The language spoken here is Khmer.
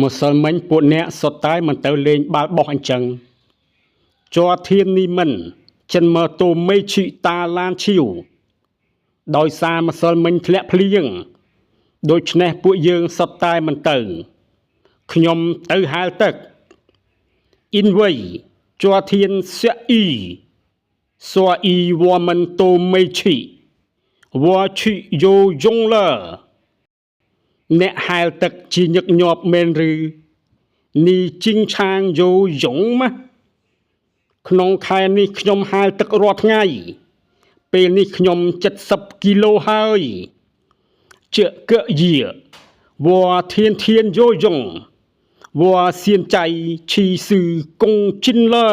ម្សិលមិញពួកអ្នកសុទ្ធតែមិនទៅលេងបាល់បោះអញ្ចឹងជ័រធាននេះមិនចិនមើលតូមេឈីតាឡានឈីវដោយសារម្សិលមិញធ្លាក់ភ្លៀងដូច្នេះពួកយើងសុទ្ធតែមិនទៅខ្ញុំទៅហែលទឹកអ៊ីនវៃជ័រធានសាអ៊ីសួអ៊ីវ៉ាមិនតូមេឈីវ៉ាឈីយោយងលើអ្នកហែលទឹកជាញឹកញាប់មែនឬនេះជីងឆាងយោយងមកក្នុងខែនេះខ្ញុំហែលទឹករាល់ថ្ងៃពេលនេះខ្ញុំ70គីឡូហើយជាកយាវ៉ាធានយោយងវ៉ាសៀនចៃឈីស៊ឺកុងជីនលើ